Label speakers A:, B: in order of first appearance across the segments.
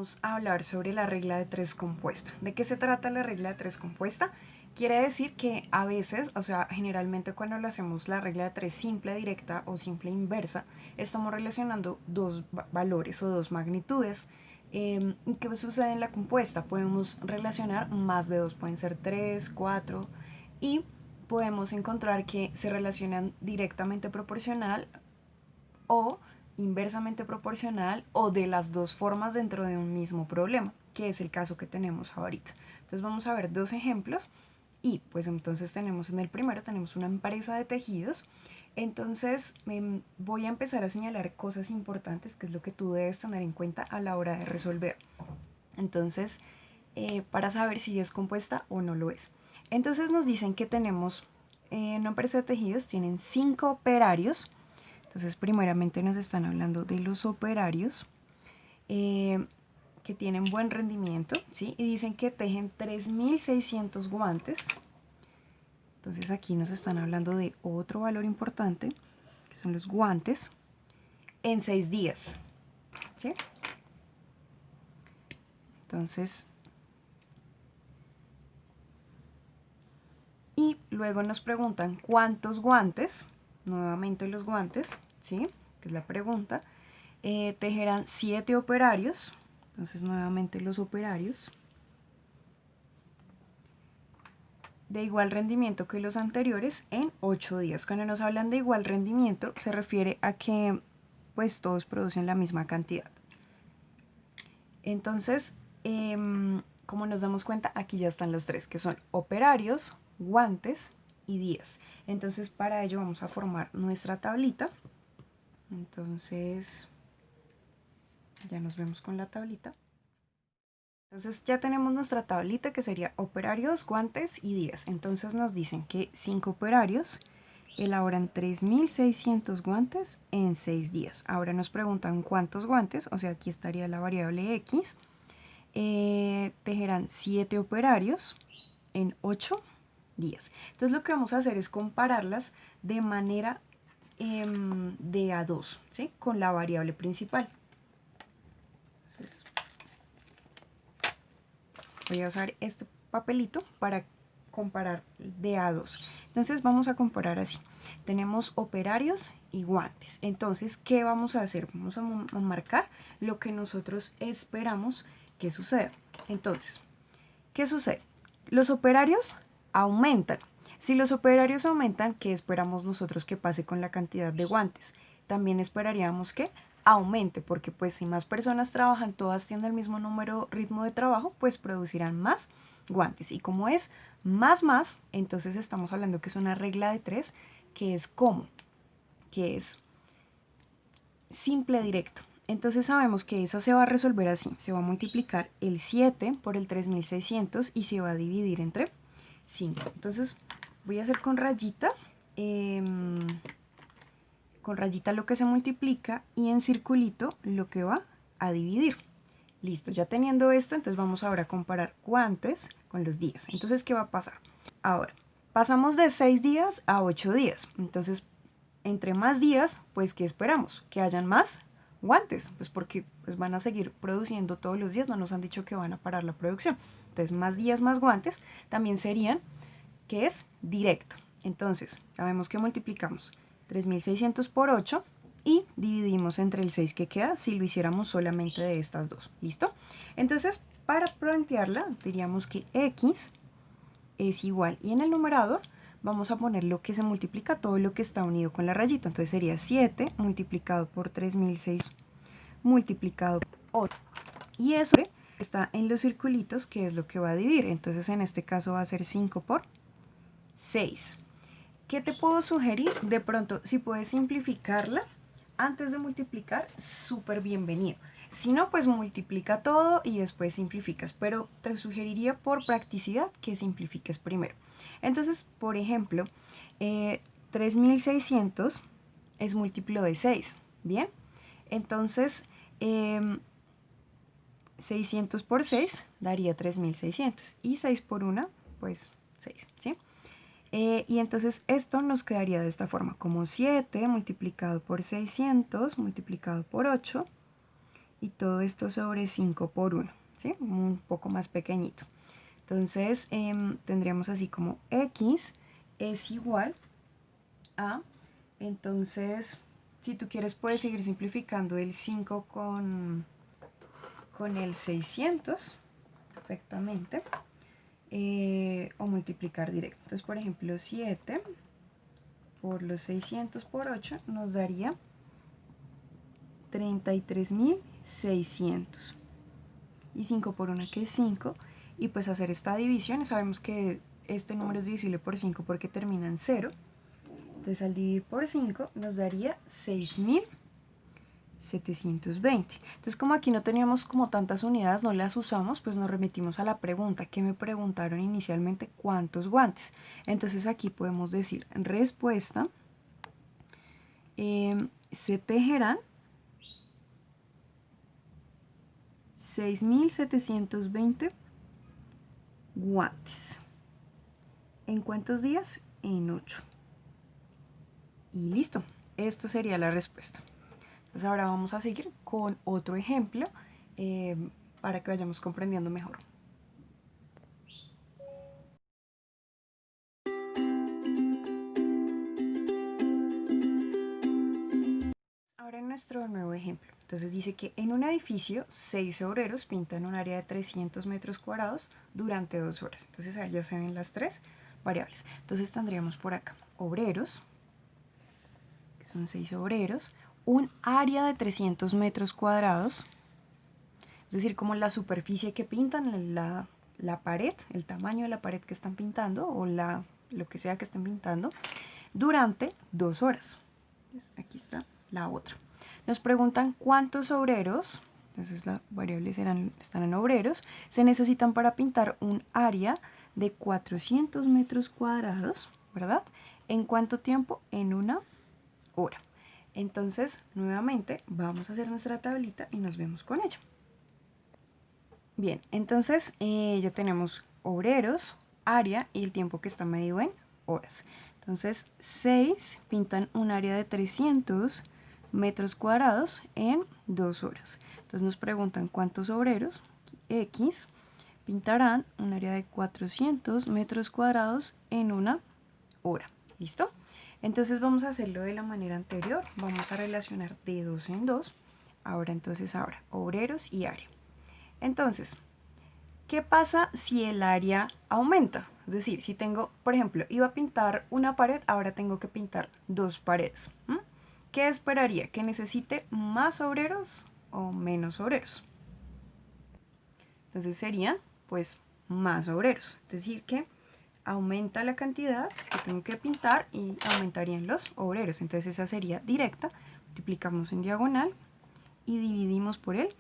A: vamos a hablar sobre la regla de 3 compuesta. ¿De qué se trata la regla de 3 compuesta? Quiere decir que a veces, o sea, generalmente cuando lo hacemos la regla de 3 simple directa o simple inversa, estamos relacionando dos valores o dos magnitudes. ¿Qué sucede en la compuesta? Podemos relacionar más de dos, pueden ser 3, 4 y podemos encontrar que se relacionan directamente proporcional o inversamente proporcional o de las dos formas dentro de un mismo problema, que es el caso que tenemos ahorita. Entonces vamos a ver dos ejemplos y pues entonces tenemos en el primero, tenemos una empresa de tejidos. Entonces voy a empezar a señalar cosas importantes, que es lo que tú debes tener en cuenta a la hora de resolver. Entonces, para saber si es compuesta o no lo es. Entonces nos dicen que tenemos una empresa de tejidos, tienen 5 operarios. Entonces, primeramente nos están hablando de los operarios que tienen buen rendimiento, ¿sí? Y dicen que tejen 3.600 guantes. Entonces, aquí nos están hablando de otro valor importante, que son los guantes, en 6 días, ¿sí? Entonces, y luego nos preguntan cuántos guantes, nuevamente los guantes, ¿sí? Que es la pregunta. Tejerán 7 operarios, entonces nuevamente los operarios, de igual rendimiento que los anteriores en 8 días. Cuando nos hablan de igual rendimiento se refiere a que pues todos producen la misma cantidad. Entonces, como nos damos cuenta, aquí ya están los tres, que son operarios, guantes y días. Entonces, para ello vamos a formar nuestra tablita. Entonces, ya nos vemos con la tablita. Entonces ya tenemos nuestra tablita que sería operarios, guantes y días. Entonces nos dicen que 5 operarios elaboran 3.600 guantes en 6 días. Ahora nos preguntan cuántos guantes, o sea, aquí estaría la variable X. Tejerán 7 operarios en 8 días. Entonces lo que vamos a hacer es compararlas de manera de a 2, ¿sí? Con la variable principal. Entonces, voy a usar este papelito para comparar de a 2. Entonces vamos a comparar así. Tenemos operarios y guantes. Entonces, ¿qué vamos a hacer? Vamos a marcar lo que nosotros esperamos que suceda. Entonces, ¿qué sucede? Los operarios aumentan. Si los operarios aumentan, ¿qué esperamos nosotros que pase con la cantidad de guantes? También esperaríamos que aumente, porque pues si más personas trabajan, todas tienen el mismo ritmo de trabajo, pues producirán más guantes. Y como es más, entonces estamos hablando que es una regla de 3, que es ¿cómo? Que es simple directo. Entonces sabemos que esa se va a resolver así. Se va a multiplicar el 7 por el 3.600 y se va a dividir entre 5. Entonces voy a hacer con rayita lo que se multiplica y en circulito lo que va a dividir. Listo, ya teniendo esto, entonces vamos ahora a comparar guantes con los días. Entonces, ¿qué va a pasar? Ahora, pasamos de 6 días a 8 días. Entonces, entre más días, pues, ¿qué esperamos? Que hayan más guantes, pues porque pues, van a seguir produciendo todos los días, no nos han dicho que van a parar la producción. Entonces, más días, más guantes, también serían, que es directo. Entonces, sabemos que multiplicamos 3.600 por 8 y dividimos entre el 6 que queda si lo hiciéramos solamente de estas dos. ¿Listo? Entonces, para plantearla, diríamos que x es igual, y en el numerador vamos a poner lo que se multiplica, todo lo que está unido con la rayita. Entonces sería 7 multiplicado por 3.600 multiplicado por 8. Y eso está en los circulitos, que es lo que va a dividir. Entonces en este caso va a ser 5 por 6. ¿Qué te puedo sugerir? De pronto, si puedes simplificarla antes de multiplicar, súper bienvenido. Si no, pues multiplica todo y después simplificas. Pero te sugeriría por practicidad que simplifiques primero. Entonces, por ejemplo, 3.600 es múltiplo de 6. ¿Bien? Entonces, 600 por 6 daría 3.600. Y 6 por 1, pues 6. ¿Sí? Y entonces esto nos quedaría de esta forma, como 7 multiplicado por 600 multiplicado por 8 y todo esto sobre 5 por 1, ¿sí? Un poco más pequeñito. Entonces tendríamos así como x es igual a, entonces si tú quieres puedes seguir simplificando el 5 con el 600 perfectamente, o multiplicar directo. Entonces por ejemplo 7 por los 600 por 8 nos daría 33.600. Y 5 por 1 que es 5. Y pues hacer esta división, sabemos que este número es divisible por 5 porque termina en 0. Entonces al dividir por 5 nos daría 6.720. Entonces como aquí no teníamos como tantas unidades, no las usamos, pues nos remitimos a la pregunta que me preguntaron inicialmente, ¿cuántos guantes? Entonces aquí podemos decir respuesta, se tejerán 6.720 guantes. ¿En cuántos días? En 8. Y listo, esta sería la respuesta. Entonces ahora vamos a seguir con otro ejemplo para que vayamos comprendiendo mejor. Ahora en nuestro nuevo ejemplo, entonces dice que en un edificio 6 obreros pintan un área de 300 metros cuadrados durante 2 horas. Entonces ahí ya se ven las tres variables. Entonces tendríamos por acá obreros, que son 6 obreros, un área de 300 metros cuadrados, es decir, como la superficie que pintan, la pared, el tamaño de la pared que están pintando o lo que sea que estén pintando, durante 2 horas. Entonces, aquí está la otra. Nos preguntan cuántos obreros, entonces las variables están en obreros, se necesitan para pintar un área de 400 metros cuadrados, ¿verdad? ¿En cuánto tiempo? En 1 hora. Entonces, nuevamente, vamos a hacer nuestra tablita y nos vemos con ella. Bien, entonces ya tenemos obreros, área y el tiempo que está medido en horas. Entonces 6 pintan un área de 300 metros cuadrados en 2 horas. Entonces nos preguntan cuántos obreros, X, pintarán un área de 400 metros cuadrados en 1 hora. ¿Listo? Entonces vamos a hacerlo de la manera anterior. Vamos a relacionar de 2 en 2. Ahora obreros y área. Entonces, ¿qué pasa si el área aumenta? Es decir, si tengo, por ejemplo, iba a pintar una pared, ahora tengo que pintar 2 paredes. ¿Qué esperaría? ¿Que necesite más obreros o menos obreros? Entonces serían, pues, más obreros. Es decir, que aumenta la cantidad que tengo que pintar y aumentarían los obreros. Entonces esa sería directa. Multiplicamos en diagonal y dividimos por el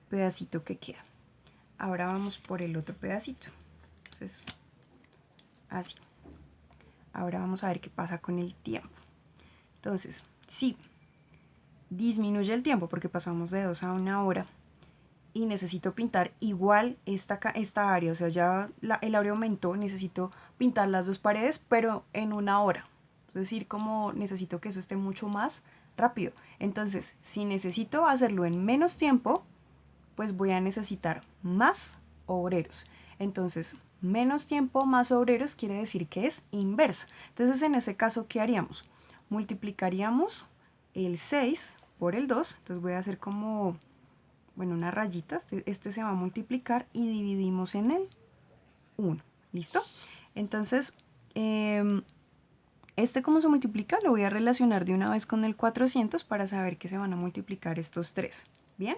A: pedacito que queda. Ahora vamos por el otro pedacito. Entonces, así. Ahora vamos a ver qué pasa con el tiempo. Entonces, si disminuye el tiempo porque pasamos de 2 a 1 hora y necesito pintar igual esta área, o sea, ya el área aumentó, necesito pintar las 2 paredes, pero en 1 hora. Es decir, como necesito que eso esté mucho más rápido. Entonces, si necesito hacerlo en menos tiempo, pues voy a necesitar más obreros. Entonces, menos tiempo, más obreros quiere decir que es inversa. Entonces, en ese caso, ¿qué haríamos? Multiplicaríamos el 6 por el 2. Entonces voy a hacer como, bueno, una rayita. Este se va a multiplicar y dividimos en el 1. ¿Listo? Entonces, ¿cómo se multiplica? Lo voy a relacionar de una vez con el 400 para saber que se van a multiplicar estos 3. ¿Bien?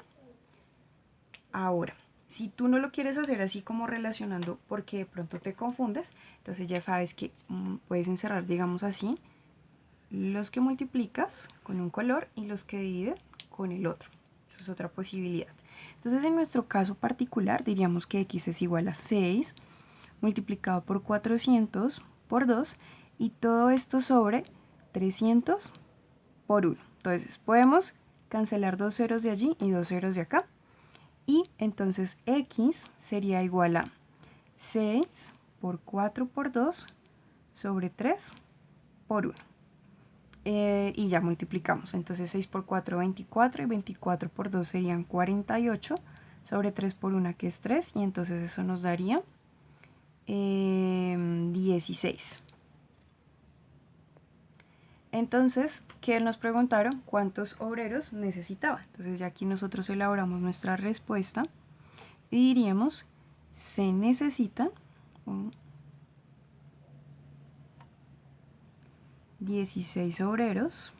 A: Ahora, si tú no lo quieres hacer así como relacionando porque de pronto te confundes, entonces ya sabes que puedes encerrar, digamos así, los que multiplicas con un color y los que divides con el otro. Esa es otra posibilidad. Entonces en nuestro caso particular diríamos que x es igual a 6 multiplicado por 400 por 2 y todo esto sobre 300 por 1. Entonces podemos cancelar 2 ceros de allí y 2 ceros de acá. Y entonces x sería igual a 6 por 4 por 2 sobre 3 por 1. y ya multiplicamos. Entonces 6 por 4, 24, y 24 por 2 serían 48, sobre 3 por 1 que es 3, y entonces eso nos daría 16. Entonces, ¿qué nos preguntaron? ¿Cuántos obreros necesitaba? Entonces ya aquí nosotros elaboramos nuestra respuesta y diríamos, se necesitan 16 obreros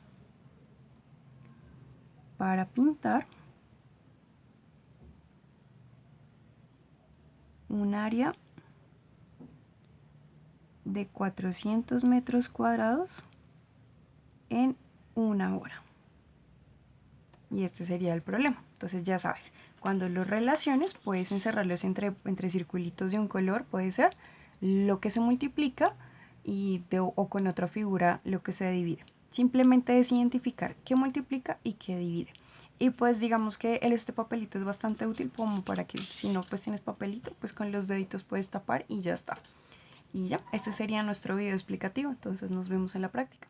A: para pintar un área de 400 metros cuadrados en una hora. Y este sería el problema. Entonces ya sabes, cuando los relaciones puedes encerrarlos entre circulitos de un color, puede ser lo que se multiplica o con otra figura lo que se divide. Simplemente es identificar qué multiplica y qué divide. Y pues digamos que este papelito es bastante útil como para que si no pues tienes papelito, pues con los deditos puedes tapar y ya está. Y ya, este sería nuestro video explicativo. Entonces nos vemos en la práctica.